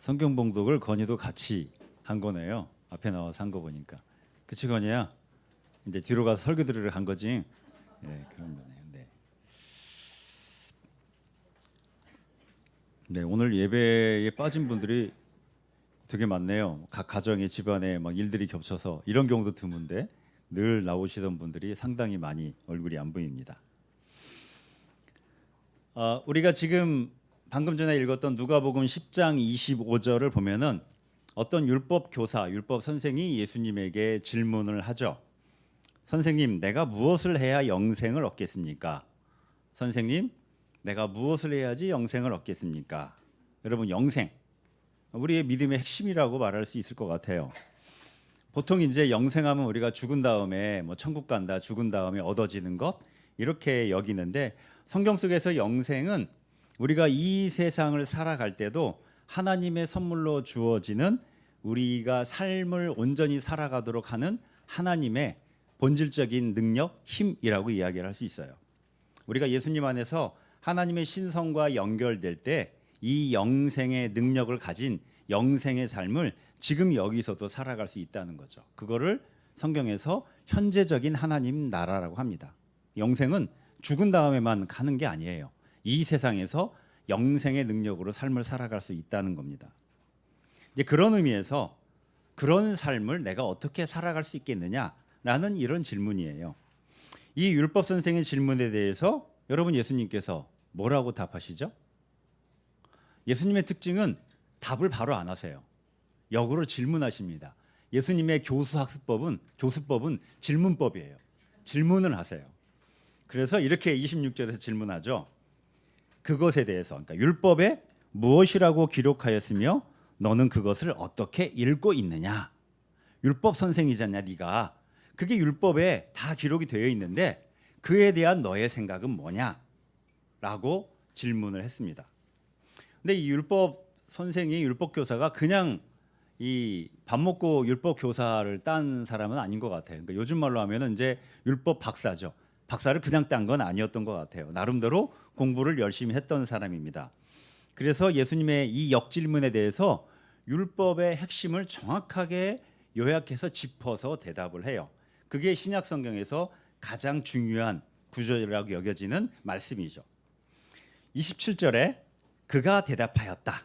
성경 봉독을 건이도 같이 한 거네요. 앞에 나와서 한 거 보니까. 그치 건이야? 이제 뒤로 가서 설교 들으러 간 거지. 네, 그런 거네요. 네. 네, 오늘 예배에 빠진 분들이 되게 많네요. 각 가정의 집안에 막 일들이 겹쳐서 이런 경우도 드문데 늘 나오시던 분들이 상당히 많이 얼굴이 안 보입니다. 우리가 지금 방금 전에 읽었던 누가복음 10장 25절을 보면은 어떤 율법 교사, 율법 선생이 예수님에게 질문을 하죠. 선생님, 내가 무엇을 해야 영생을 얻겠습니까? 선생님, 내가 무엇을 해야지 영생을 얻겠습니까? 여러분, 영생, 우리의 믿음의 핵심이라고 말할 수 있을 것 같아요. 보통 이제 영생하면 우리가 죽은 다음에 뭐 천국 간다, 죽은 다음에 얻어지는 것 이렇게 여기는데 성경 속에서 영생은 우리가 이 세상을 살아갈 때도 하나님의 선물로 주어지는 우리가 삶을 온전히 살아가도록 하는 하나님의 본질적인 능력, 힘이라고 이야기를 할 수 있어요. 우리가 예수님 안에서 하나님의 신성과 연결될 때 이 영생의 능력을 가진 영생의 삶을 지금 여기서도 살아갈 수 있다는 거죠. 그거를 성경에서 현재적인 하나님 나라라고 합니다. 영생은 죽은 다음에만 가는 게 아니에요. 이 세상에서 영생의 능력으로 삶을 살아갈 수 있다는 겁니다. 이제 그런 의미에서 그런 삶을 내가 어떻게 살아갈 수 있겠느냐라는 이런 질문이에요. 이 율법 선생의 질문에 대해서 여러분 예수님께서 뭐라고 답하시죠? 예수님의 특징은 답을 바로 안 하세요. 역으로 질문하십니다. 예수님의 교수법은 질문법이에요. 질문을 하세요. 그래서 이렇게 26절에서 질문하죠. 그것에 대해서, 그러니까 율법에 무엇이라고 기록하였으며 너는 그것을 어떻게 읽고 있느냐? 율법 선생이잖냐 네가. 그게 율법에 다 기록이 되어 있는데 그에 대한 너의 생각은 뭐냐? 라고 질문을 했습니다. 근데 이 율법 선생이 율법 교사가 그냥 이 밥 먹고 율법 교사를 딴 사람은 아닌 것 같아요. 그러니까 요즘 말로 하면은 이제 율법 박사죠. 박사를 그냥 딴 건 아니었던 것 같아요. 나름대로 공부를 열심히 했던 사람입니다. 그래서 예수님의 이 역질문에 대해서 율법의 핵심을 정확하게 요약해서 짚어서 대답을 해요. 그게 신약 성경에서 가장 중요한 구절이라고 여겨지는 말씀이죠. 27절에 그가 대답하였다.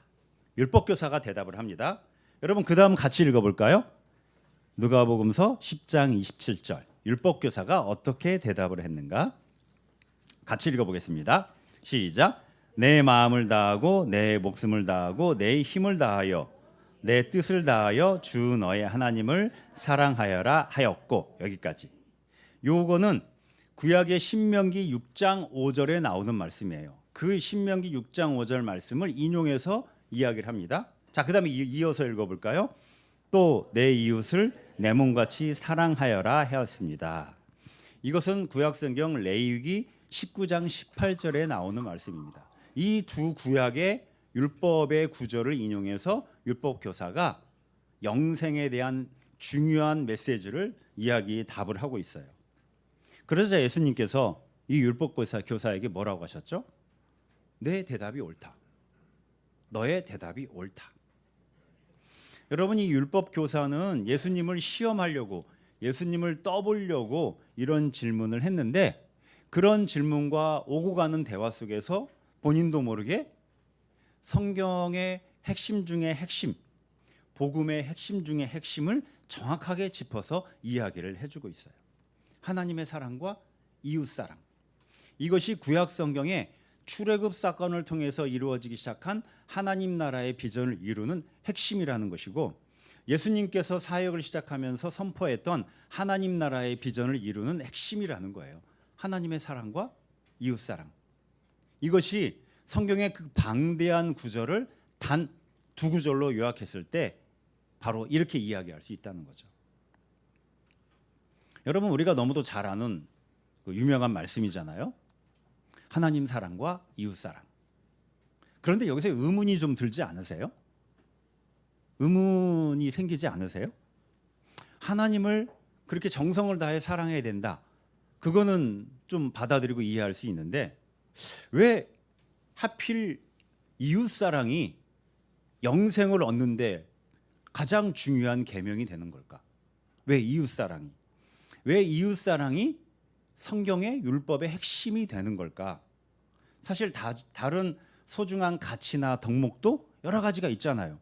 율법 교사가 대답을 합니다. 여러분 그 다음 같이 읽어볼까요? 누가복음서 10장 27절 율법 교사가 어떻게 대답을 했는가? 같이 읽어보겠습니다. 시작. 내 마음을 다하고 내 목숨을 다하고 내 힘을 다하여 내 뜻을 다하여 주 너의 하나님을 사랑하여라 하였고 여기까지. 요거는 구약의 신명기 6장 5절에 나오는 말씀이에요. 그 신명기 6장 5절 말씀을 인용해서 이야기를 합니다. 자, 그다음에 이어서 읽어볼까요? 또 내 이웃을 내 몸같이 사랑하여라 하였습니다. 이것은 구약성경 레위기 19장 18절에 나오는 말씀입니다. 이 두 구약의 율법의 구절을 인용해서 율법 교사가 영생에 대한 중요한 메시지를 답을 하고 있어요. 그래서 예수님께서 이 율법 교사에게 뭐라고 하셨죠? 내 대답이 옳다. 너의 대답이 옳다. 여러분 이 율법 교사는 예수님을 시험하려고 예수님을 떠보려고 이런 질문을 했는데 그런 질문과 오고 가는 대화 속에서 본인도 모르게 성경의 핵심 중의 핵심, 복음의 핵심 중의 핵심을 정확하게 짚어서 이야기를 해주고 있어요. 하나님의 사랑과 이웃 사랑. 이것이 구약 성경의 출애굽 사건을 통해서 이루어지기 시작한 하나님 나라의 비전을 이루는 핵심이라는 것이고 예수님께서 사역을 시작하면서 선포했던 하나님 나라의 비전을 이루는 핵심이라는 거예요. 하나님의 사랑과 이웃 사랑. 이것이 성경의 그 방대한 구절을 단 두 구절로 요약했을 때 바로 이렇게 이야기할 수 있다는 거죠. 여러분 우리가 너무도 잘 아는 그 유명한 말씀이잖아요. 하나님 사랑과 이웃 사랑. 그런데 여기서 의문이 좀 들지 않으세요? 의문이 생기지 않으세요? 하나님을 그렇게 정성을 다해 사랑해야 된다. 그거는 좀 받아들이고 이해할 수 있는데 왜 하필 이웃 사랑이 영생을 얻는데 가장 중요한 계명이 되는 걸까? 왜 이웃사랑이? 왜 이웃사랑이 성경의 율법의 핵심이 되는 걸까? 사실 다른 소중한 가치나 덕목도 여러 가지가 있잖아요.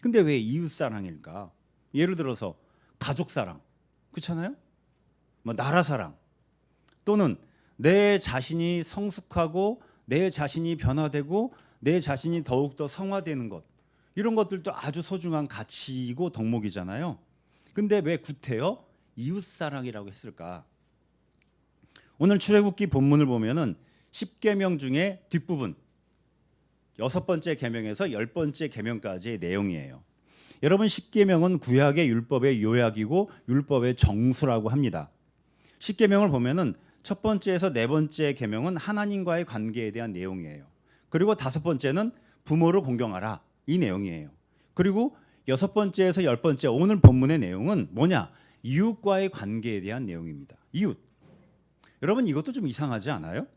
근데 왜 이웃사랑일까? 예를 들어서 가족사랑, 그렇잖아요? 뭐 나라사랑, 또는 내 자신이 성숙하고 내 자신이 변화되고 내 자신이 더욱더 성화되는 것, 이런 것들도 아주 소중한 가치이고 덕목이잖아요. 근데 왜 구태여 이웃사랑이라고 했을까? 오늘 출애굽기 본문을 보면은 10계명 중에 뒷부분 6번째 계명에서 10번째 계명까지의 내용이에요. 여러분, 10계명은 구약의 율법의 요약이고 율법의 정수라고 합니다. 10계명을 보면은 첫 번째에서 네 번째 계명은 하나님과의 관계에 대한 내용이에요. 그리고 다섯 번째는 부모를 공경하라, 이 내용이에요. 그리고 여섯 번째에서 열 번째 오늘 본문의 내용은 뭐냐? 이웃과의 관계에 대한 내용입니다. 이웃. 여러분, 이것도 좀 이상하지 않아요?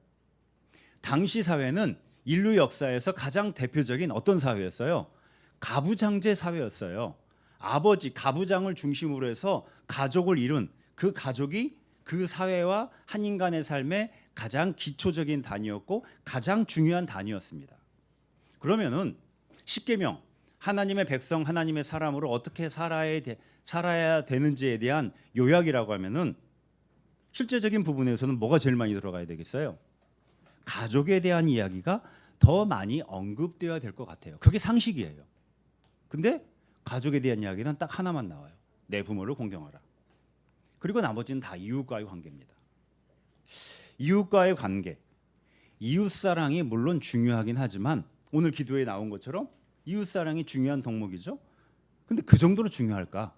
당시 사회는 인류 역사에서 가장 대표적인 어떤 사회였어요? 가부장제 사회였어요. 아버지 가부장을 중심으로 해서 가족을 이룬 그 가족이 그 사회와 한 인간의 삶의 가장 기초적인 단위였고 가장 중요한 단위였습니다. 그러면은 10계명, 하나님의 백성, 하나님의 사람으로 어떻게 살아야 되는지에 대한 요약이라고 하면은 실제적인 부분에서는 뭐가 제일 많이 들어가야 되겠어요? 가족에 대한 이야기가 더 많이 언급되어야 될 것 같아요. 그게 상식이에요. 근데 가족에 대한 이야기는 딱 하나만 나와요. 내 부모를 공경하라. 그리고 나머지는 다 이웃과의 관계입니다. 이웃과의 관계, 이웃사랑이 물론 중요하긴 하지만 오늘 기도에 나온 것처럼 이웃사랑이 중요한 덕목이죠. 근데 그 정도로 중요할까?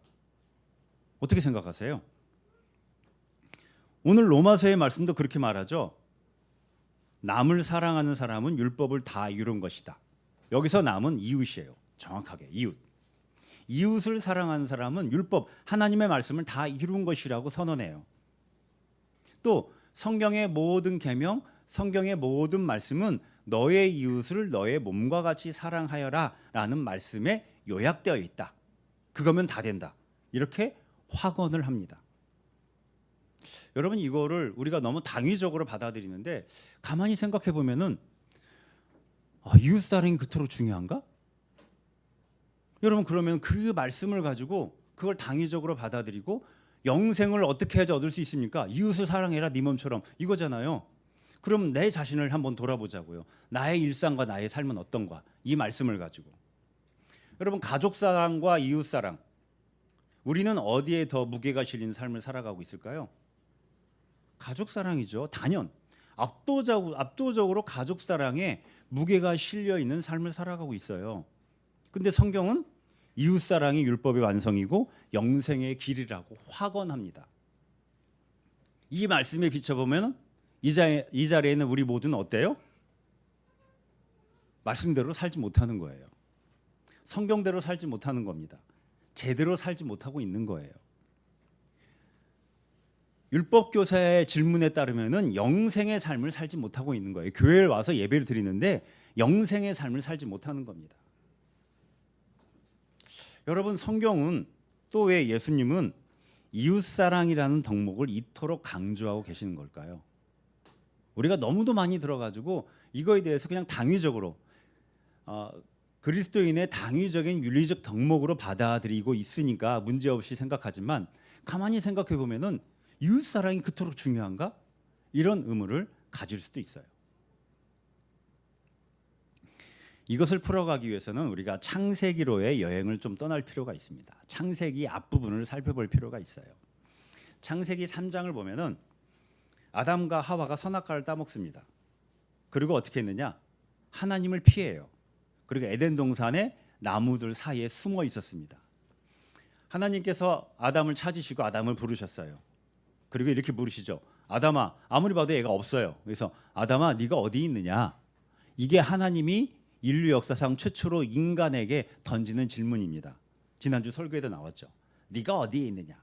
어떻게 생각하세요? 오늘 로마서의 말씀도 그렇게 말하죠. 남을 사랑하는 사람은 율법을 다 이룬 것이다. 여기서 남은 이웃이에요. 정확하게 이웃. 이웃을 사랑하는 사람은 율법, 하나님의 말씀을 다 이룬 것이라고 선언해요. 또 성경의 모든 계명, 성경의 모든 말씀은 너의 이웃을 너의 몸과 같이 사랑하여라 라는 말씀에 요약되어 있다. 그거면 다 된다. 이렇게 확언을 합니다. 여러분, 이거를 우리가 너무 당위적으로 받아들이는데 가만히 생각해 보면은 이웃사랑이 그토록 중요한가? 여러분, 그러면 그 말씀을 가지고 그걸 당위적으로 받아들이고 영생을 어떻게 해야 얻을 수 있습니까? 이웃을 사랑해라 네 몸처럼, 이거잖아요. 그럼 내 자신을 한번 돌아보자고요. 나의 일상과 나의 삶은 어떤가? 이 말씀을 가지고. 여러분, 가족사랑과 이웃사랑, 우리는 어디에 더 무게가 실린 삶을 살아가고 있을까요? 가족사랑이죠. 단연 압도적으로 가족사랑에 무게가 실려 있는 삶을 살아가고 있어요. 근데 성경은 이웃사랑이 율법의 완성이고 영생의 길이라고 확언합니다. 이 말씀에 비춰보면 이 자리에 있는 우리 모두는 어때요? 말씀대로 살지 못하는 거예요. 성경대로 살지 못하는 겁니다. 제대로 살지 못하고 있는 거예요. 율법 교사의 질문에 따르면은 영생의 삶을 살지 못하고 있는 거예요. 교회에 와서 예배를 드리는데 영생의 삶을 살지 못하는 겁니다. 여러분, 성경은 또 왜 예수님은 이웃사랑이라는 덕목을 이토록 강조하고 계시는 걸까요? 우리가 너무도 많이 들어가지고 이거에 대해서 그냥 당위적으로 그리스도인의 당위적인 윤리적 덕목으로 받아들이고 있으니까 문제없이 생각하지만 가만히 생각해 보면은 이웃사랑이 그토록 중요한가? 이런 의문을 가질 수도 있어요. 이것을 풀어가기 위해서는 우리가 창세기로의 여행을 좀 떠날 필요가 있습니다. 창세기 앞부분을 살펴볼 필요가 있어요. 창세기 3장을 보면은 아담과 하와가 선악과를 따먹습니다. 그리고 어떻게 했느냐? 하나님을 피해요. 그리고 에덴 동산의 나무들 사이에 숨어 있었습니다. 하나님께서 아담을 찾으시고 아담을 부르셨어요. 그리고 이렇게 부르시죠. 아담아, 아무리 봐도 애가 없어요. 그래서 아담아, 네가 어디 있느냐? 이게 하나님이 인류 역사상 최초로 인간에게 던지는 질문입니다. 지난주 설교에도 나왔죠. 네가 어디에 있느냐?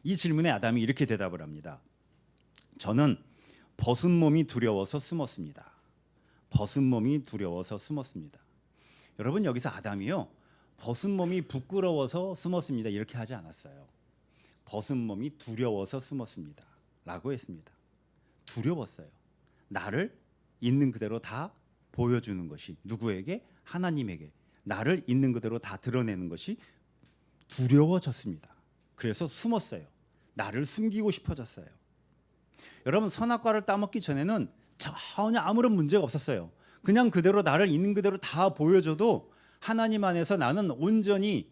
이 질문에 아담이 이렇게 대답을 합니다. 저는 벗은 몸이 두려워서 숨었습니다. 벗은 몸이 두려워서 숨었습니다. 여러분 여기서 아담이요. 벗은 몸이 부끄러워서 숨었습니다. 이렇게 하지 않았어요. 벗은 몸이 두려워서 숨었습니다. 라고 했습니다. 두려웠어요. 나를 있는 그대로 다 보여주는 것이 누구에게? 하나님에게. 나를 있는 그대로 다 드러내는 것이 두려워졌습니다. 그래서 숨었어요. 나를 숨기고 싶어졌어요. 여러분 선악과를 따먹기 전에는 전혀 아무런 문제가 없었어요. 그냥 그대로 나를 있는 그대로 다 보여줘도 하나님 안에서 나는 온전히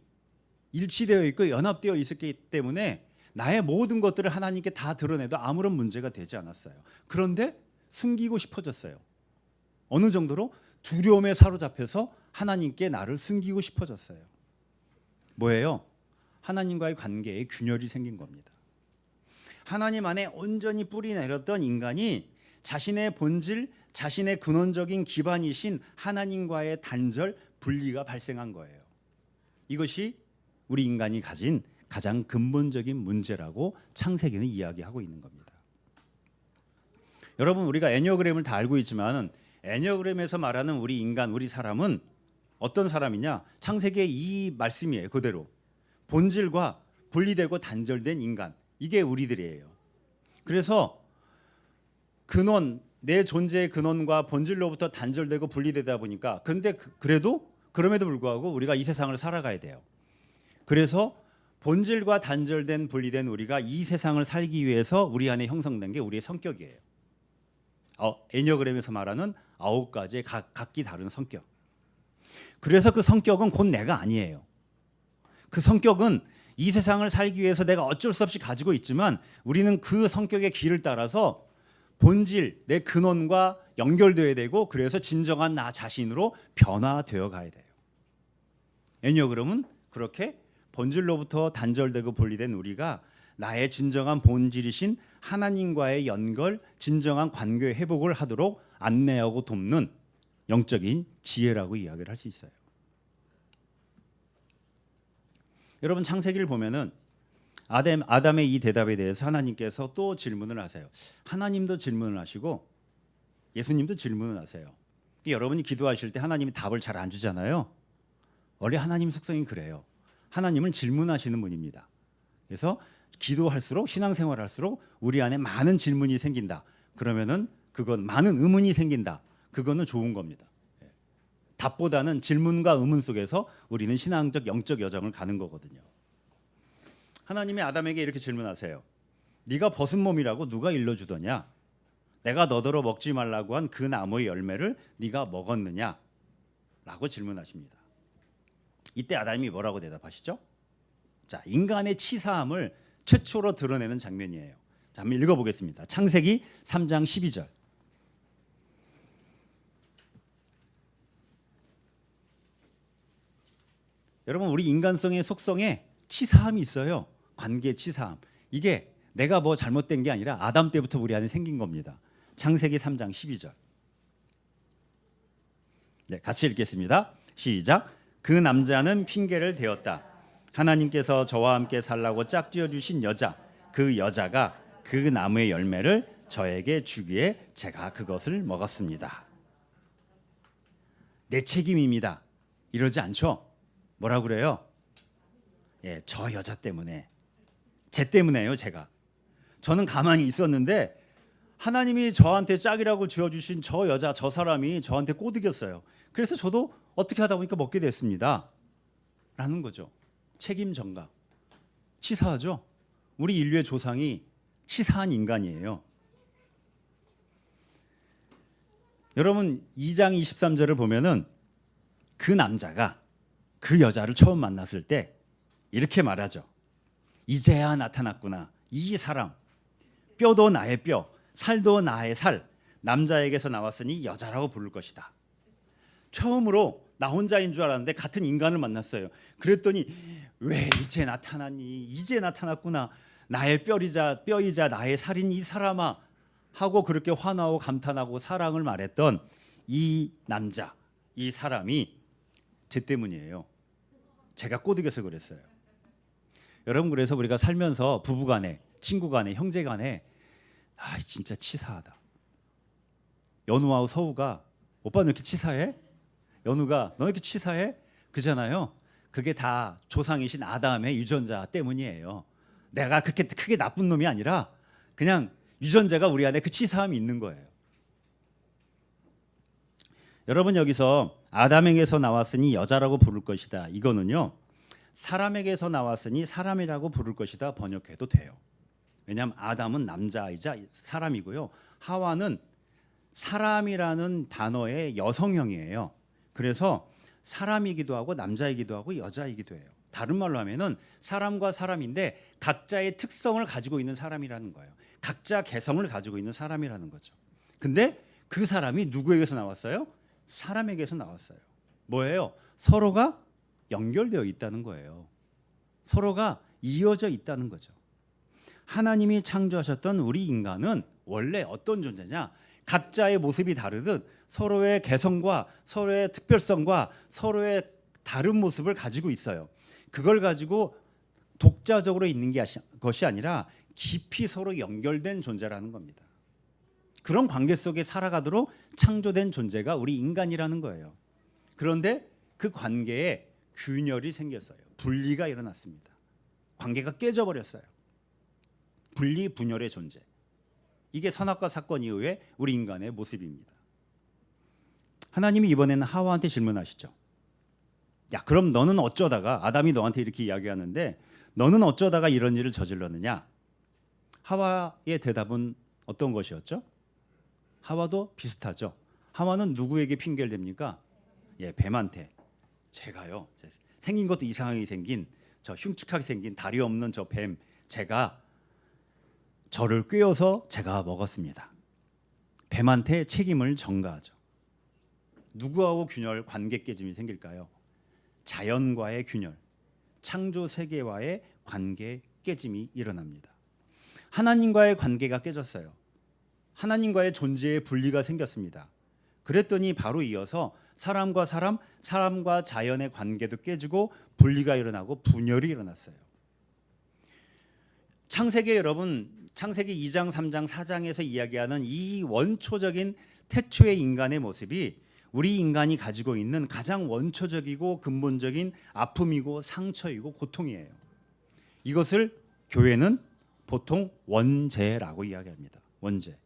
일치되어 있고 연합되어 있었기 때문에 나의 모든 것들을 하나님께 다 드러내도 아무런 문제가 되지 않았어요. 그런데 숨기고 싶어졌어요. 어느 정도로? 두려움에 사로잡혀서 하나님께 나를 숨기고 싶어졌어요. 뭐예요? 하나님과의 관계에 균열이 생긴 겁니다. 하나님 안에 온전히 뿌리 내렸던 인간이 자신의 본질, 자신의 근원적인 기반이신 하나님과의 단절, 분리가 발생한 거예요. 이것이 우리 인간이 가진 가장 근본적인 문제라고 창세기는 이야기하고 있는 겁니다. 여러분 우리가 애니어그램을 다 알고 있지만 애니어그램에서 말하는 우리 인간, 우리 사람은 어떤 사람이냐? 창세기의 이 말씀이에요. 그대로. 본질과 분리되고 단절된 인간. 이게 우리들이에요. 그래서 근원, 내 존재의 근원과 본질로부터 단절되고 분리되다 보니까 근데 그래도 그럼에도 불구하고 우리가 이 세상을 살아가야 돼요. 그래서 본질과 단절된 분리된 우리가 이 세상을 살기 위해서 우리 안에 형성된 게 우리의 성격이에요. 애니어그램에서 말하는 9가지의 각기 다른 성격. 그래서 그 성격은 곧 내가 아니에요. 그 성격은 이 세상을 살기 위해서 내가 어쩔 수 없이 가지고 있지만 우리는 그 성격의 길을 따라서 본질, 내 근원과 연결되어야 되고 그래서 진정한 나 자신으로 변화되어 가야 돼요. 애니어그램은 그렇게 본질로부터 단절되고 분리된 우리가 나의 진정한 본질이신 하나님과의 연결, 진정한 관계 회복을 하도록 안내하고 돕는 영적인 지혜라고 이야기를 할 수 있어요. 여러분 창세기를 보면은 아담의 이 대답에 대해서 하나님께서 또 질문을 하세요. 하나님도 질문을 하시고 예수님도 질문을 하세요. 여러분이 기도하실 때 하나님이 답을 잘 안 주잖아요. 원래 하나님 속성이 그래요. 하나님은 질문하시는 분입니다. 그래서 기도할수록 신앙생활을 할수록 우리 안에 많은 질문이 생긴다. 그러면은 그건 많은 의문이 생긴다. 그거는 좋은 겁니다. 답보다는 질문과 의문 속에서 우리는 신앙적 영적 여정을 가는 거거든요. 하나님이 아담에게 이렇게 질문하세요. 네가 벗은 몸이라고 누가 일러주더냐? 내가 너더러 먹지 말라고 한 그 나무의 열매를 네가 먹었느냐? 라고 질문하십니다. 이때 아담이 뭐라고 대답하시죠? 자, 인간의 치사함을 최초로 드러내는 장면이에요. 자, 한번 읽어보겠습니다. 창세기 3장 12절. 여러분 우리 인간성의 속성에 치사함이 있어요. 관계 치사함. 이게 내가 뭐 잘못된 게 아니라 아담 때부터 우리 안에 생긴 겁니다. 창세기 3장 12절. 네, 같이 읽겠습니다. 시작. 그 남자는 핑계를 대었다. 하나님께서 저와 함께 살라고 짝지어 주신 여자, 그 여자가 그 나무의 열매를 저에게 주기에 제가 그것을 먹었습니다. 내 책임입니다. 이러지 않죠? 뭐라 그래요? 예, 저 여자 때문에, 쟤 때문에요. 제가. 저는 가만히 있었는데 하나님이 저한테 짝이라고 지어주신 저 여자, 저 사람이 저한테 꼬드겼어요. 그래서 저도 어떻게 하다 보니까 먹게 됐습니다. 라는 거죠. 책임 전가. 치사하죠? 우리 인류의 조상이 치사한 인간이에요. 여러분 2장 23절을 보면은 그 남자가 그 여자를 처음 만났을 때 이렇게 말하죠. 이제야 나타났구나. 이 사람. 뼈도 나의 뼈, 살도 나의 살. 남자에게서 나왔으니 여자라고 부를 것이다. 처음으로 나 혼자인 줄 알았는데 같은 인간을 만났어요. 그랬더니 왜 이제 나타났니? 이제 나타났구나. 나의 뼈이자 나의 살인 이 사람아 하고 그렇게 화나고 감탄하고 사랑을 말했던 이 남자, 이 사람이 제 때문이에요. 제가 꼬드겨서 그랬어요. 여러분 그래서 우리가 살면서 부부간에, 친구간에, 형제간에 진짜 치사하다. 연우하고 서우가 오빠는 이렇게 치사해? 연우가 너 이렇게 치사해? 그잖아요. 그게 다 조상이신 아담의 유전자 때문이에요. 내가 그렇게 크게 나쁜 놈이 아니라 그냥 유전자가 우리 안에 그 치사함이 있는 거예요. 여러분 여기서 아담에게서 나왔으니 여자라고 부를 것이다. 이거는요. 사람에게서 나왔으니 사람이라고 부를 것이다 번역해도 돼요. 왜냐하면 아담은 남자이자 사람이고요. 하와는 사람이라는 단어의 여성형이에요. 그래서 사람이기도 하고 남자이기도 하고 여자이기도 해요. 다른 말로 하면은 사람과 사람인데 각자의 특성을 가지고 있는 사람이라는 거예요. 각자 개성을 가지고 있는 사람이라는 거죠. 근데 그 사람이 누구에게서 나왔어요? 사람에게서 나왔어요. 뭐예요? 서로가 연결되어 있다는 거예요. 서로가 이어져 있다는 거죠. 하나님이 창조하셨던 우리 인간은 원래 어떤 존재냐? 각자의 모습이 다르듯 서로의 개성과 서로의 특별성과 서로의 다른 모습을 가지고 있어요. 그걸 가지고 독자적으로 있는 것이 아니라 깊이 서로 연결된 존재라는 겁니다. 그런 관계 속에 살아가도록 창조된 존재가 우리 인간이라는 거예요. 그런데 그 관계에 균열이 생겼어요. 분리가 일어났습니다. 관계가 깨져버렸어요. 분리 분열의 존재. 이게 선악과 사건 이후의 우리 인간의 모습입니다. 하나님이 이번에는 하와한테 질문하시죠. 야, 그럼 너는 어쩌다가, 아담이 너한테 이렇게 이야기하는데 너는 어쩌다가 이런 일을 저질렀느냐? 하와의 대답은 어떤 것이었죠? 하와도 비슷하죠. 하와는 누구에게 핑계를 댑니까? 예, 뱀한테. 제가요, 생긴 것도 이상하게 생긴 저 흉측하게 생긴 다리 없는 저 뱀, 제가 저를 꿰어서 제가 먹었습니다. 뱀한테 책임을 전가하죠. 누구하고 균열, 관계 깨짐이 생길까요? 자연과의 균열, 창조 세계와의 관계 깨짐이 일어납니다. 하나님과의 관계가 깨졌어요. 하나님과의 존재의 분리가 생겼습니다. 그랬더니 바로 이어서 사람과 사람, 사람과 자연의 관계도 깨지고 분리가 일어나고 분열이 일어났어요. 창세기 여러분, 창세기 2장, 3장, 4장에서 이야기하는 이 원초적인 태초의 인간의 모습이 우리 인간이 가지고 있는 가장 원초적이고 근본적인 아픔이고 상처이고 고통이에요. 이것을 교회는 보통 원죄라고 이야기합니다. 원죄.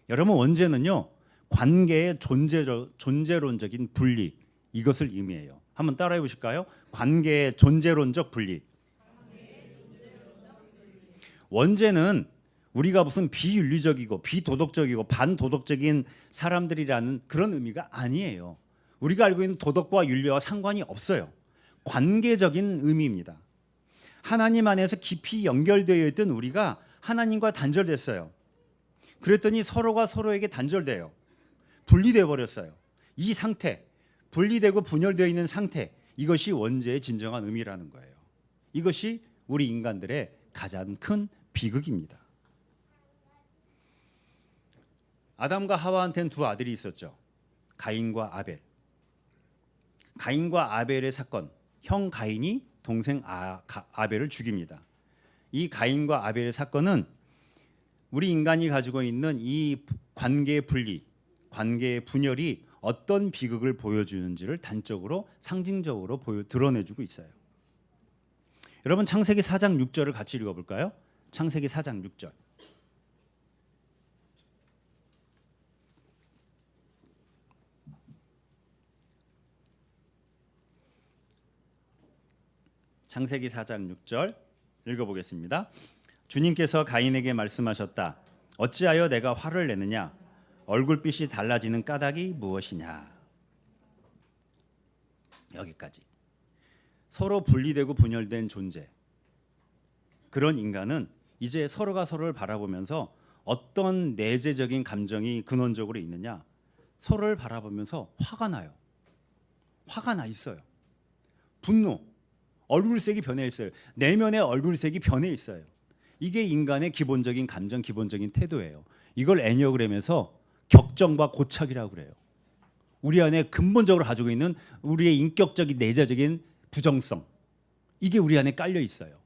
여러분, 원죄는요, 관계의 존재론적인 분리, 이것을 의미해요. 한번 따라해 보실까요? 관계의 존재론적 분리. 원죄는 우리가 무슨 비윤리적이고 비도덕적이고 반도덕적인 사람들이라는 그런 의미가 아니에요. 우리가 알고 있는 도덕과 윤리와 상관이 없어요. 관계적인 의미입니다. 하나님 안에서 깊이 연결되어 있던 우리가 하나님과 단절됐어요. 그랬더니 서로가 서로에게 단절돼요. 분리돼 버렸어요. 이 상태, 분리되고 분열되어 있는 상태, 이것이 원죄의 진정한 의미라는 거예요. 이것이 우리 인간들의 가장 큰 비극입니다. 아담과 하와한테는 두 아들이 있었죠. 가인과 아벨. 가인과 아벨의 사건, 형 가인이 동생 아벨을 죽입니다. 이 가인과 아벨의 사건은 우리 인간이 가지고 있는 이 관계의 분리, 관계의 분열이 어떤 비극을 보여주는지를 단적으로 상징적으로 드러내주고 있어요. 여러분, 창세기 4장 6절을 같이 읽어볼까요? 창세기 4장 6절. 창세기 4장 6절 읽어보겠습니다. 주님께서 가인에게 말씀하셨다. 어찌하여 내가 화를 내느냐? 얼굴빛이 달라지는 까닭이 무엇이냐? 여기까지. 서로 분리되고 분열된 존재. 그런 인간은 이제 서로가 서로를 바라보면서 어떤 내재적인 감정이 근원적으로 있느냐? 서로를 바라보면서 화가 나요. 화가 나 있어요. 분노. 얼굴색이 변해 있어요. 내면의 얼굴색이 변해 있어요. 이게 인간의 기본적인 감정, 기본적인 태도예요. 이걸 애니어그램에서 격정과 고착이라고 그래요. 우리 안에 근본적으로 가지고 있는 우리의 인격적인 내재적인 부정성, 이게 우리 안에 깔려 있어요.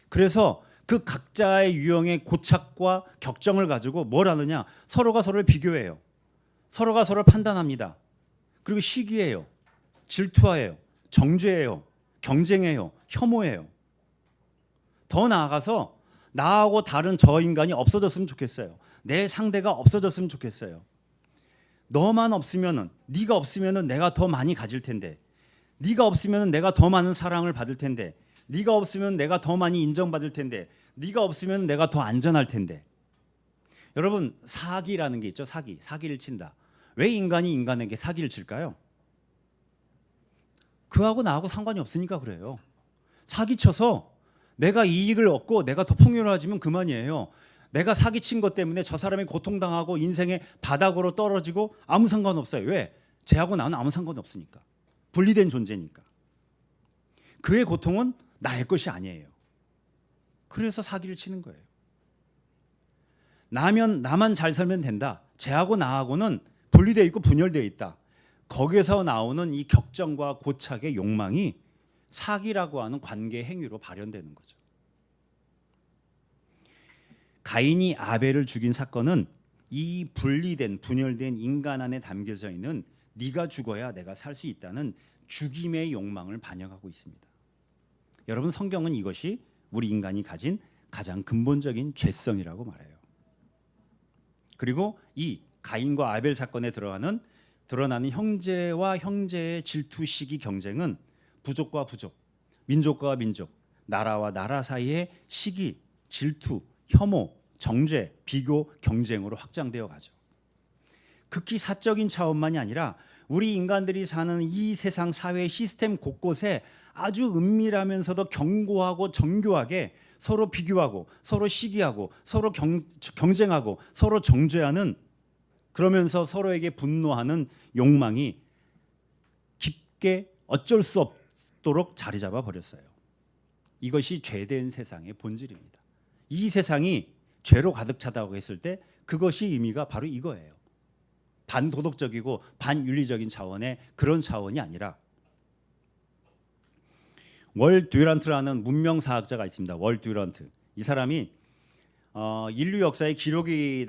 그래서 그 각자의 유형의 고착과 격정을 가지고 뭘 하느냐? 서로가 서로를 비교해요. 서로가 서로를 판단합니다. 그리고 시기예요. 질투하예요. 정죄예요. 경쟁해요. 혐오해요. 더 나아가서 나하고 다른 저 인간이 없어졌으면 좋겠어요. 내 상대가 없어졌으면 좋겠어요. 너만 없으면은, 네가 없으면은 내가 더 많이 가질 텐데, 네가 없으면은 내가 더 많은 사랑을 받을 텐데, 네가 없으면 내가 더 많이 인정받을 텐데, 네가 없으면 내가 더 안전할 텐데. 여러분, 사기라는 게 있죠. 사기를 친다. 왜 인간이 인간에게 사기를 칠까요? 그하고 나하고 상관이 없으니까 그래요. 사기쳐서 내가 이익을 얻고 내가 더 풍요로워지면 그만이에요. 내가 사기친 것 때문에 저 사람이 고통당하고 인생의 바닥으로 떨어지고 아무 상관없어요. 왜? 쟤하고 나는 아무 상관없으니까. 분리된 존재니까. 그의 고통은 나의 것이 아니에요. 그래서 사기를 치는 거예요. 나만 잘 살면 된다. 쟤하고 나하고는 분리되어 있고 분열되어 있다. 거기에서 나오는 이 격정과 고착의 욕망이 사기라고 하는 관계 행위로 발현되는 거죠. 가인이 아벨을 죽인 사건은 이 분리된 분열된 인간 안에 담겨져 있는 네가 죽어야 내가 살 수 있다는 죽임의 욕망을 반영하고 있습니다. 여러분, 성경은 이것이 우리 인간이 가진 가장 근본적인 죄성이라고 말해요. 그리고 이 가인과 아벨 사건에 드러나는 형제와 형제의 질투, 시기, 경쟁은 부족과 부족, 민족과 민족, 나라와 나라 사이의 시기, 질투, 혐오, 정죄, 비교, 경쟁으로 확장되어 가죠. 극히 사적인 차원만이 아니라 우리 인간들이 사는 이 세상 사회 시스템 곳곳에 아주 은밀하면서도 견고하고 정교하게 서로 비교하고 서로 시기하고 서로 경쟁하고 서로 정죄하는, 그러면서 서로에게 분노하는 욕망이 깊게 어쩔 수 없도록 자리 잡아 버렸어요. 이것이 죄된 세상의 본질입니다. 이 세상이 죄로 가득 차다고 했을 때 그것이 의미가 바로 이거예요. 반도덕적이고 반윤리적인 차원의 그런 차원이 아니라, 월 듀란트라는 문명사학자가 있습니다. 월 듀란트. 이 사람이 인류 역사의 기록이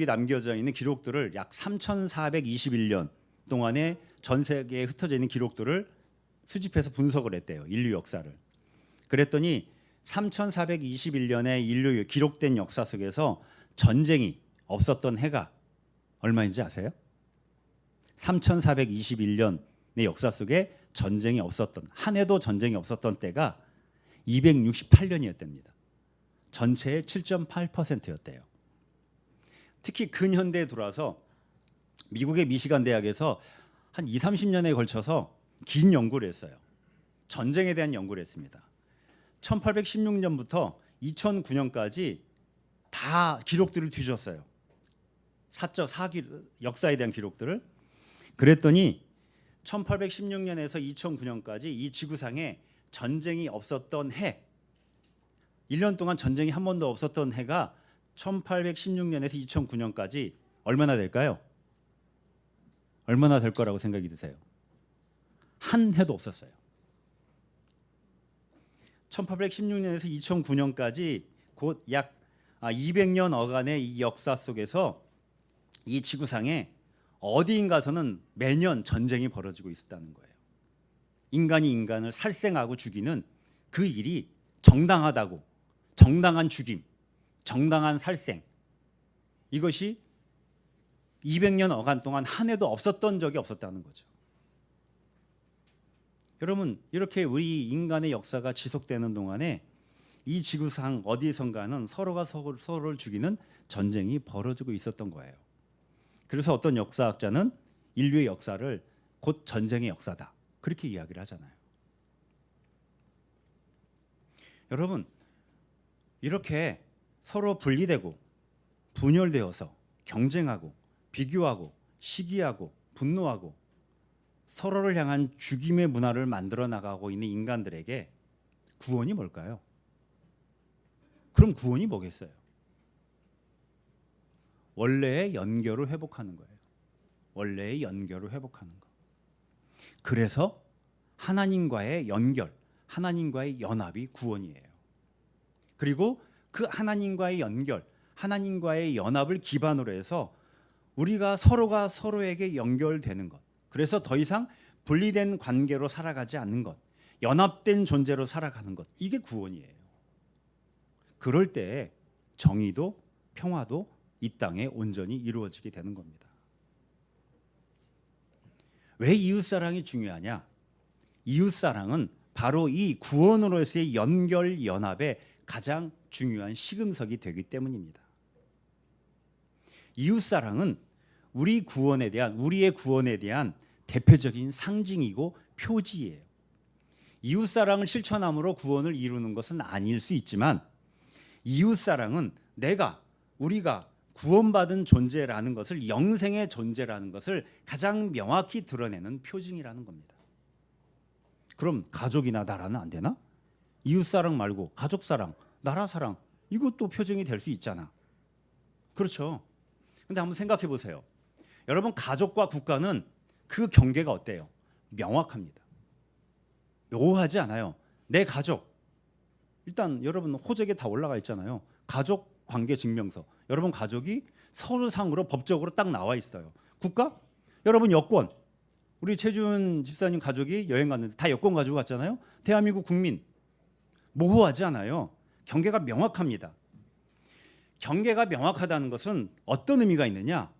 남겨져 있는 기록들을 약 3,421년 동안에 전 세계에 흩어져 있는 기록들을 수집해서 분석을 했대요. 인류 역사를. 그랬더니 3,421년의 인류 기록된 역사 속에서 전쟁이 없었던 해가 얼마인지 아세요? 3,421년의 역사 속에 전쟁이 없었던, 한 해도 전쟁이 없었던 때가 268년이었답니다. 전체의 7.8%였대요. 특히 근현대에 들어와서 미국의 미시간 대학에서 한 2, 30년에 걸쳐서 긴 연구를 했어요. 전쟁에 대한 연구를 했습니다. 1816년부터 2009년까지 다 기록들을 뒤졌어요. 역사에 대한 기록들을. 그랬더니 1816년에서 2009년까지 이 지구상에 전쟁이 없었던 해, 1년 동안 전쟁이 한 번도 없었던 해가 1816년에서 2009년까지 얼마나 될까요? 얼마나 될 거라고 생각이 드세요? 한 해도 없었어요. 1816년에서 2009년까지 곧 약 200년 어간의 이 역사 속에서 이 지구상에 어디인가서는 매년 전쟁이 벌어지고 있었다는 거예요. 인간이 인간을 살생하고 죽이는 그 일이 정당하다고, 정당한 죽임, 정당한 살생, 이것이 200년 어간 동안 한 해도 없었던 적이 없었다는 거죠. 여러분, 이렇게 우리 인간의 역사가 지속되는 동안에 이 지구상 어디선가는 서로가 서로를 죽이는 전쟁이 벌어지고 있었던 거예요. 그래서 어떤 역사학자는 인류의 역사를 곧 전쟁의 역사다, 그렇게 이야기를 하잖아요. 여러분, 이렇게 서로 분리되고 분열되어서 경쟁하고 비교하고 시기하고 분노하고 서로를 향한 죽임의 문화를 만들어 나가고 있는 인간들에게 구원이 뭘까요? 그럼 구원이 뭐겠어요? 원래의 연결을 회복하는 거예요. 원래의 연결을 회복하는 거. 그래서 하나님과의 연결, 하나님과의 연합이 구원이에요. 그리고 그 하나님과의 연결, 하나님과의 연합을 기반으로 해서 우리가 서로가 서로에게 연결되는 것, 그래서 더 이상 분리된 관계로 살아가지 않는 것, 연합된 존재로 살아가는 것, 이게 구원이에요. 그럴 때 정의도 평화도 이 땅에 온전히 이루어지게 되는 겁니다. 왜 이웃사랑이 중요하냐? 이웃사랑은 바로 이 구원으로서의 연결 연합의 가장 중요한 시금석이 되기 때문입니다. 이웃사랑은 우리의 구원에 대한 대표적인 상징이고 표지예요. 이웃사랑을 실천함으로 구원을 이루는 것은 아닐 수 있지만 이웃사랑은 우리가 구원받은 존재라는 것을, 영생의 존재라는 것을 가장 명확히 드러내는 표징이라는 겁니다. 그럼 가족이나 나라는 안 되나? 이웃사랑 말고 가족사랑, 나라사랑, 이것도 표징이 될 수 있잖아. 그렇죠. 근데 한번 생각해 보세요. 여러분, 가족과 국가는 그 경계가 어때요? 명확합니다. 묘하지 않아요. 내 가족, 일단 여러분 호적에 다 올라가 있잖아요. 가족 관계 증명서. 여러분 가족이 서류상으로 법적으로 딱 나와 있어요. 국가? 여러분 여권. 우리 최준 집사님 가족이 여행 갔는데 다 여권 가지고 갔잖아요. 대한민국 국민. 모호하지 않아요. 경계가 명확합니다. 경계가 명확하다는 것은 어떤 의미가 있느냐?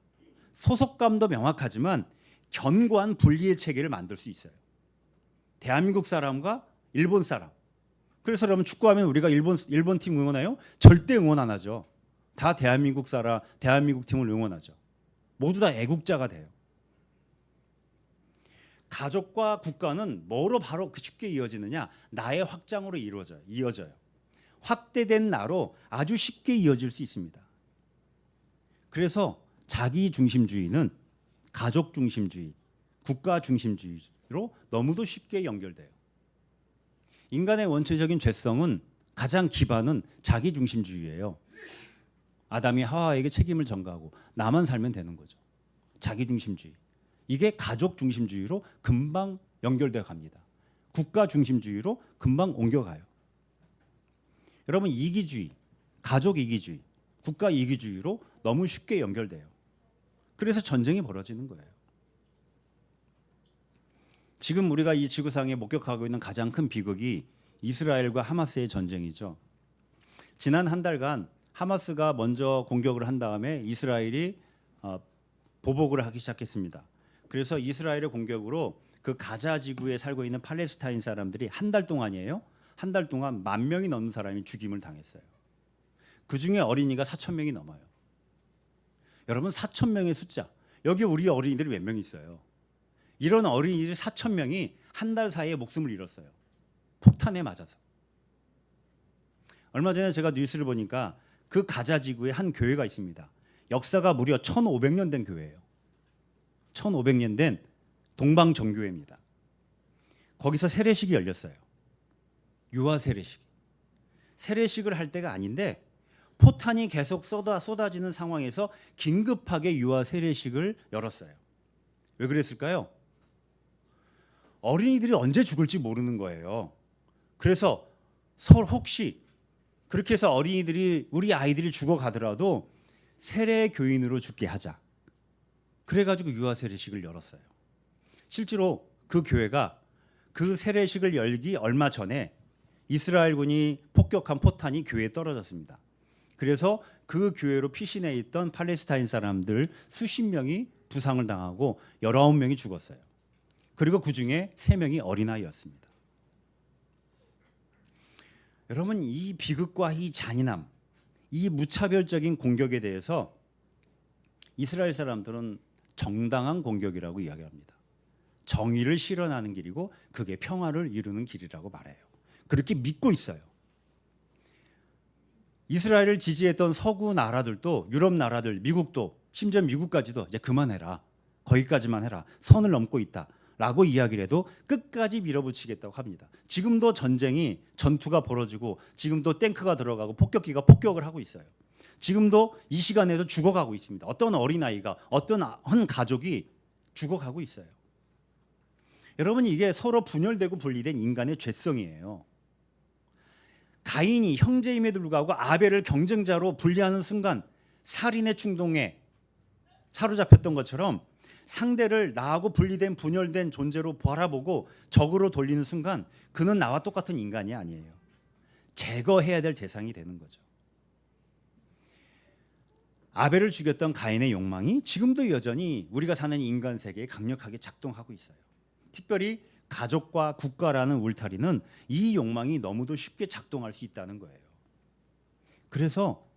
소속감도 명확하지만 견고한 분리의 체계를 만들 수 있어요. 대한민국 사람과 일본 사람. 그래서 여러분 축구하면 우리가 일본 팀 응원해요? 절대 응원 안 하죠. 다 대한민국 팀을 응원하죠. 모두 다 애국자가 돼요. 가족과 국가는 뭐로 바로 쉽게 이어지느냐? 나의 확장으로 이어져요. 확대된 나로 아주 쉽게 이어질 수 있습니다. 그래서 자기 중심주의는 가족 중심주의, 국가 중심주의로 너무도 쉽게 연결돼요. 인간의 원초적인 죄성은 가장 기반은 자기 중심주의예요. 아담이 하와에게 책임을 전가하고 나만 살면 되는 거죠. 자기 중심주의. 이게 가족 중심주의로 금방 연결돼 갑니다. 국가 중심주의로 금방 옮겨가요. 여러분, 이기주의, 가족 이기주의, 국가 이기주의로 너무 쉽게 연결돼요. 그래서 전쟁이 벌어지는 거예요. 지금 우리가 이 지구상에 목격하고 있는 가장 큰 비극이 이스라엘과 하마스의 전쟁이죠. 지난 한 달간 하마스가 먼저 공격을 한 다음에 이스라엘이 보복을 하기 시작했습니다. 그래서 이스라엘의 공격으로 그 가자 지구에 살고 있는 팔레스타인 사람들이 한 달 동안이에요. 한 달 동안 10,000명이 넘는 사람이 죽임을 당했어요. 그중에 어린이가 4,000명이 넘어요. 여러분, 4,000명의 숫자. 여기 우리 어린이들이 몇 명 있어요? 이런 어린이들 4,000명이 한 달 사이에 목숨을 잃었어요. 폭탄에 맞아서. 얼마 전에 제가 뉴스를 보니까 그 가자 지구에 한 교회가 있습니다. 역사가 무려 1500년 된 교회예요. 1500년 된 동방 정교회입니다. 거기서 세례식이 열렸어요. 유아 세례식. 세례식을 할 때가 아닌데 포탄이 계속 쏟아지는 상황에서 긴급하게 유아 세례식을 열었어요. 왜 그랬을까요? 어린이들이 언제 죽을지 모르는 거예요. 그래서 혹시 그렇게 해서 우리 아이들이 죽어가더라도 세례 교인으로 죽게 하자. 그래가지고 유아 세례식을 열었어요. 실제로 그 교회가 그 세례식을 열기 얼마 전에 이스라엘군이 폭격한 포탄이 교회에 떨어졌습니다. 그래서 그 교회로 피신해 있던 팔레스타인 사람들 수십 명이 부상을 당하고 19명이 죽었어요. 그리고 그중에 3명이 어린아이였습니다. 여러분, 이 비극과 이 잔인함, 이 무차별적인 공격에 대해서 이스라엘 사람들은 정당한 공격이라고 이야기합니다. 정의를 실현하는 길이고 그게 평화를 이루는 길이라고 말해요. 그렇게 믿고 있어요. 이스라엘을 지지했던 서구 나라들도, 유럽 나라들, 미국도, 심지어 미국까지도 이제 그만해라. 거기까지만 해라. 선을 넘고 있다. 라고 이야기를 해도 끝까지 밀어붙이겠다고 합니다. 지금도 전투가 벌어지고 지금도 탱크가 들어가고 폭격기가 폭격을 하고 있어요. 지금도 이 시간에도 죽어가고 있습니다. 어떤 어린아이가, 어떤 한 가족이 죽어가고 있어요. 여러분, 이게 서로 분열되고 분리된 인간의 죄성이에요. 가인이 형제임에도 불구하고 아벨을 경쟁자로 분리하는 순간 살인의 충동에 사로잡혔던 것처럼 상대를 나하고 분리된 분열된 존재로 바라보고 적으로 돌리는 순간 그는 나와 똑같은 인간이 아니에요. 제거해야 될 대상이 되는 거죠. 아벨을 죽였던 가인의 욕망이 지금도 여전히 우리가 사는 인간 세계에 강력하게 작동하고 있어요. 특별히 가족과 국가라는 울타리는 이 욕망이 너무도 쉽게 작동할 수 있다는 거예요. 그래서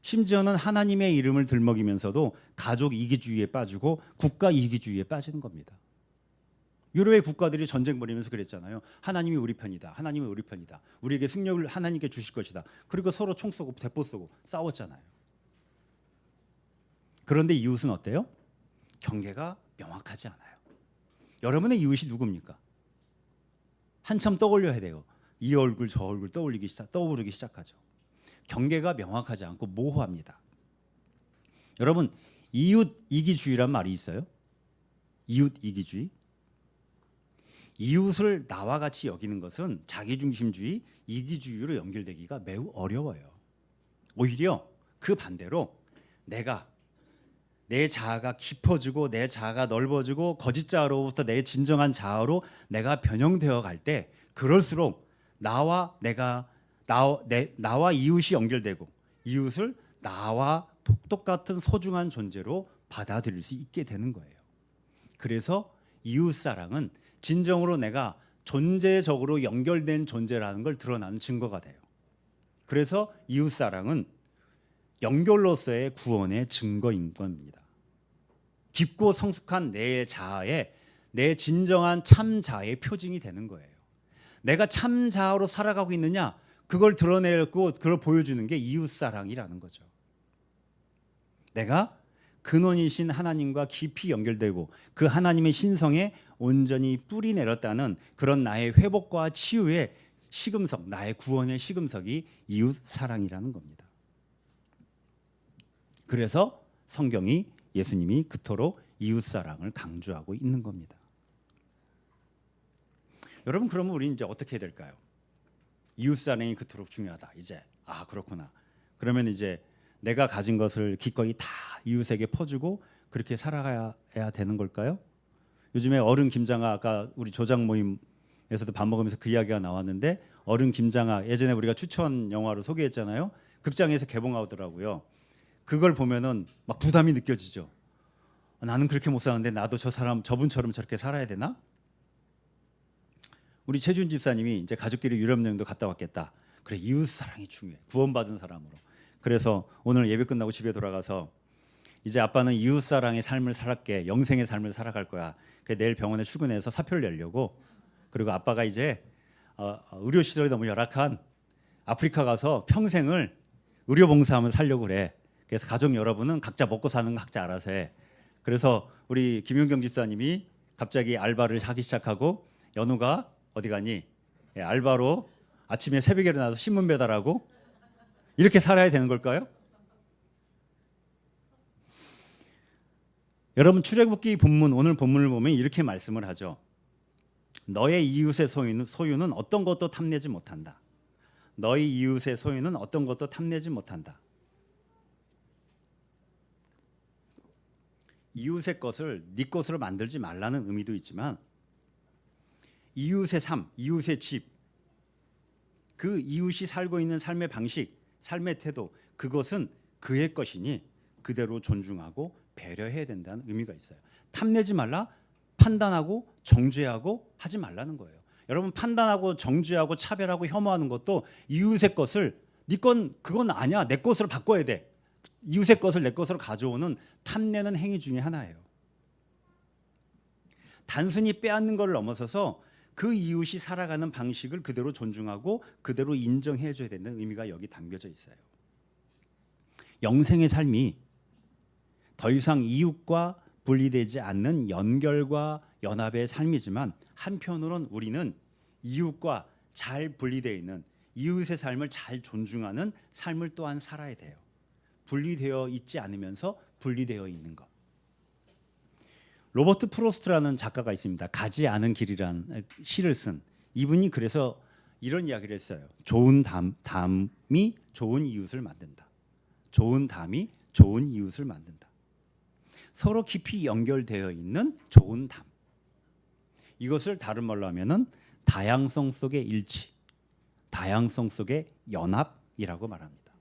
심지어는 하나님의 이름을 들먹이면서도 가족 이기주의에 빠지고 국가 이기주의에 빠지는 겁니다. 유럽의 국가들이 전쟁 벌이면서 그랬잖아요. 하나님이 우리 편이다. 하나님이 우리 편이다. 우리에게 승력을 하나님께 주실 것이다. 그리고 서로 총 쏘고 대포 쏘고 싸웠잖아요. 그런데 이웃은 어때요? 경계가 명확하지 않아요. 여러분의 이웃이 누굽니까? 한참 떠올려야 돼요. 이 얼굴 저 얼굴 떠오르기 시작하죠. 경계가 명확하지 않고 모호합니다. 여러분, 이웃 이기주의란 말이 있어요. 이웃 이기주의. 이웃을 나와 같이 여기는 것은 자기중심주의, 이기주의로 연결되기가 매우 어려워요. 오히려 그 반대로 내 자아가 깊어지고 내 자아가 넓어지고 거짓 자아로부터 내 진정한 자아로 내가 변형되어 갈 때 그럴수록 나와 이웃이 연결되고 이웃을 나와 똑같은 소중한 존재로 받아들일 수 있게 되는 거예요. 그래서 이웃사랑은 진정으로 내가 존재적으로 연결된 존재라는 걸 드러나는 증거가 돼요. 그래서 이웃사랑은 연결로서의 구원의 증거인 겁니다. 깊고 성숙한 내 자아에 내 진정한 참 자아의 표징이 되는 거예요. 내가 참 자아로 살아가고 있느냐 그걸 드러내고 그걸 보여주는 게 이웃사랑이라는 거죠. 내가 근원이신 하나님과 깊이 연결되고 그 하나님의 신성에 온전히 뿌리 내렸다는 그런 나의 회복과 치유의 시금석, 나의 구원의 시금석이 이웃사랑이라는 겁니다. 그래서 성경이 예수님이 그토록 이웃사랑을 강조하고 있는 겁니다. 여러분, 그러면 우리 이제 어떻게 해야 될까요? 이웃사랑이 그토록 중요하다. 이제 그렇구나. 그러면 이제 내가 가진 것을 기꺼이 다 이웃에게 퍼주고 그렇게 살아가야 되는 걸까요? 요즘에 어른 김장아, 아까 우리 조장 모임에서도 밥 먹으면서 그 이야기가 나왔는데 어른 김장아 예전에 우리가 추천 영화로 소개했잖아요. 극장에서 개봉하더라고요. 그걸 보면은 막 부담이 느껴지죠. 나는 그렇게 못 사는데 나도 저분처럼 저렇게 살아야 되나? 우리 최준 집사님이 이제 가족끼리 유럽 여행도 갔다 왔겠다. 그래, 이웃 사랑이 중요해. 구원받은 사람으로. 그래서 오늘 예배 끝나고 집에 돌아가서 이제 아빠는 이웃 사랑의 삶을 살았게, 영생의 삶을 살아갈 거야. 그래, 내일 병원에 출근해서 사표를 내려고. 그리고 아빠가 이제 의료 시설이 너무 열악한 아프리카 가서 평생을 의료 봉사하면서 살려고 그래. 그래서 가족 여러분은 각자 먹고 사는 거 각자 알아서 해. 그래서 우리 김용경 집사님이 갑자기 알바를 하기 시작하고 연우가 어디 가니? 알바로 아침에 새벽에 일어나서 신문 배달하고 이렇게 살아야 되는 걸까요? 여러분, 출애굽기 본문, 오늘 본문을 보면 이렇게 말씀을 하죠. 너의 이웃의 소유는 어떤 것도 탐내지 못한다. 너희 이웃의 소유는 어떤 것도 탐내지 못한다. 이웃의 것을 네 것으로 만들지 말라는 의미도 있지만 이웃의 삶, 이웃의 집, 그 이웃이 살고 있는 삶의 방식, 삶의 태도, 그것은 그의 것이니 그대로 존중하고 배려해야 된다는 의미가 있어요. 탐내지 말라, 판단하고 정죄하고 하지 말라는 거예요. 여러분, 판단하고 정죄하고 차별하고 혐오하는 것도 이웃의 것을 네 건 그건 아니야, 내 것으로 바꿔야 돼. 이웃의 것을 내 것으로 가져오는 탐내는 행위 중에 하나예요. 단순히 빼앗는 걸 넘어서서 그 이웃이 살아가는 방식을 그대로 존중하고 그대로 인정해 줘야 되는 의미가 여기 담겨져 있어요. 영생의 삶이 더 이상 이웃과 분리되지 않는 연결과 연합의 삶이지만 한편으론 우리는 이웃과 잘 분리되어 있는 이웃의 삶을 잘 존중하는 삶을 또한 살아야 돼요. 분리되어 있지 않으면서 분리되어 있는 것. 로버트 프로스트라는 작가가 있습니다. 가지 않은 길이라는 시를 쓴 이분이 그래서 이런 이야기를 했어요. 좋은 담이 좋은 이웃을 만든다. 좋은 담이 좋은 이웃을 만든다. 서로 깊이 연결되어 있는 좋은 담. 이것을 다른 말로 하면은 다양성 속의 일치, 다양성 속의 연합이라고 말합니다.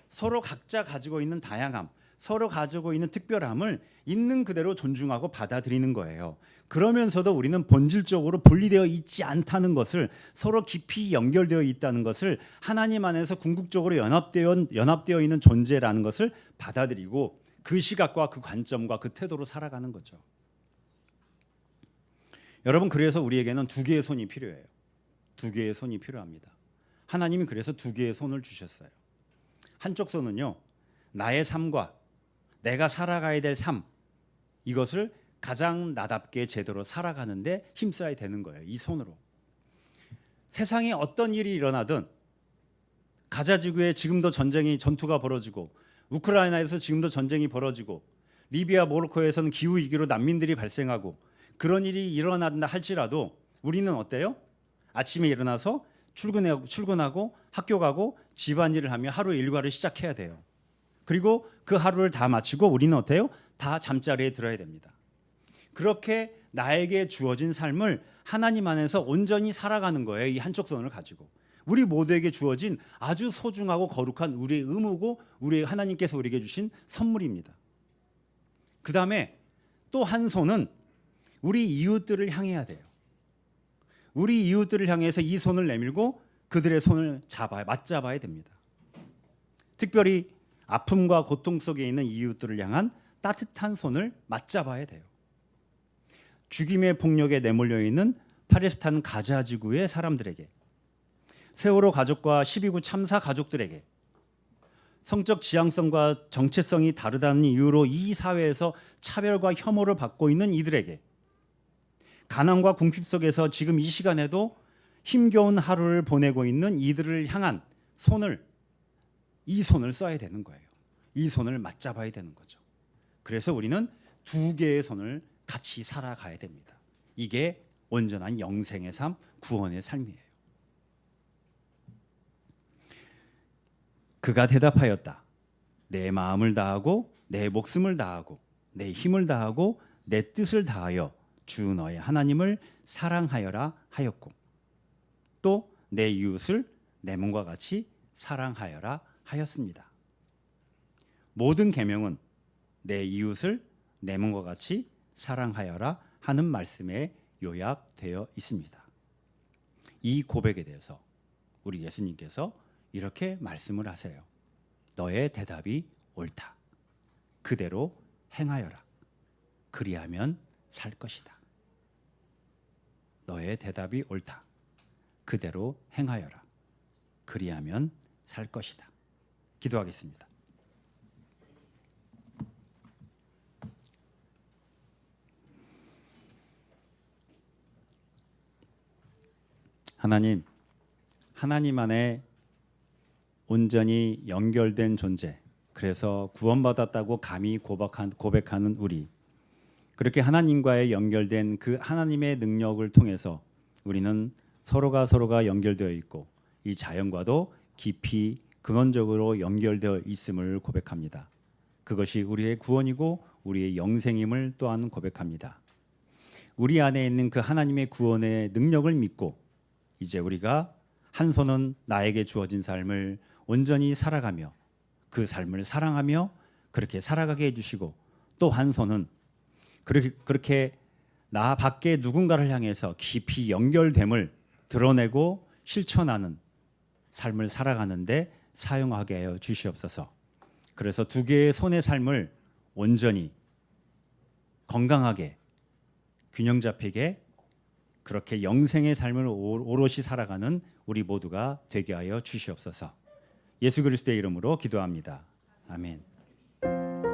서로 각자 가지고 있는 다양함, 서로 가지고 있는 특별함을 있는 그대로 존중하고 받아들이는 거예요. 그러면서도 우리는 본질적으로 분리되어 있지 않다는 것을, 서로 깊이 연결되어 있다는 것을, 하나님 안에서 궁극적으로 연합되어 있는 존재라는 것을 받아들이고 그 시각과 그 관점과 그 태도로 살아가는 거죠. 여러분, 그래서 우리에게는 두 개의 손이 필요해요. 두 개의 손이 필요합니다. 하나님이 그래서 두 개의 손을 주셨어요. 한쪽 손은요, 나의 삶과 내가 살아가야 될 삶, 이것을 가장 나답게 제대로 살아가는데 힘써야 되는 거예요. 이 손으로. 세상에 어떤 일이 일어나든, 가자 지구에 지금도 전투가 벌어지고, 우크라이나에서 지금도 전쟁이 벌어지고, 리비아 모로코에서는 기후 위기로 난민들이 발생하고, 그런 일이 일어난다 할지라도 우리는 어때요? 아침에 일어나서 출근하고 학교 가고 집안일을 하며 하루 일과를 시작해야 돼요. 그리고 그 하루를 다 마치고 우리는 어때요? 다 잠자리에 들어야 됩니다. 그렇게 나에게 주어진 삶을 하나님 안에서 온전히 살아가는 거예요. 이 한쪽 손을 가지고. 우리 모두에게 주어진 아주 소중하고 거룩한 우리의 의무고, 우리 하나님께서 우리에게 주신 선물입니다. 그 다음에 또 한 손은 우리 이웃들을 향해야 돼요. 우리 이웃들을 향해서 이 손을 내밀고 그들의 손을 맞잡아야 됩니다. 특별히 아픔과 고통 속에 있는 이웃들을 향한 따뜻한 손을 맞잡아야 돼요. 죽임의 폭력에 내몰려 있는 팔레스타인 가자 지구의 사람들에게, 세월호 가족과 12구 참사 가족들에게, 성적 지향성과 정체성이 다르다는 이유로 이 사회에서 차별과 혐오를 받고 있는 이들에게, 가난과 궁핍 속에서 지금 이 시간에도 힘겨운 하루를 보내고 있는 이들을 향한 이 손을 써야 되는 거예요. 이 손을 맞잡아야 되는 거죠. 그래서 우리는 두 개의 손을 같이 살아가야 됩니다. 이게 온전한 영생의 삶, 구원의 삶이에요. 그가 대답하였다. 내 마음을 다하고 내 목숨을 다하고 내 힘을 다하고 내 뜻을 다하여 주 너의 하나님을 사랑하여라 하였고, 또 내 이웃을 내 몸과 같이 사랑하여라 하였습니다. 모든 계명은 내 이웃을 내 몸과 같이 사랑하여라 하는 말씀에 요약되어 있습니다. 이 고백에 대해서 우리 예수님께서 이렇게 말씀을 하세요. 너의 대답이 옳다. 그대로 행하여라. 그리하면 살 것이다. 너의 대답이 옳다. 그대로 행하여라. 그리하면 살 것이다. 기도하겠습니다. 하나님 안에 온전히 연결된 존재, 그래서 구원받았다고 감히 고백하는 우리, 그렇게 하나님과의 연결된 그 하나님의 능력을 통해서 우리는 서로가 연결되어 있고 이 자연과도 깊이 근원적으로 연결되어 있음을 고백합니다. 그것이 우리의 구원이고 우리의 영생임을 또한 고백합니다. 우리 안에 있는 그 하나님의 구원의 능력을 믿고 이제 우리가 한 손은 나에게 주어진 삶을 온전히 살아가며 그 삶을 사랑하며 그렇게 살아가게 해주시고, 또 한 손은 그렇게 나 밖에 누군가를 향해서 깊이 연결됨을 드러내고 실천하는 삶을 살아가는데 사용하게 하여 주시옵소서. 그래서 두 개의 손의 삶을 온전히 건강하게 균형 잡히게 그렇게 영생의 삶을 오롯이 살아가는 우리 모두가 되게 하여 주시옵소서. 예수 그리스도의 이름으로 기도합니다. 아멘.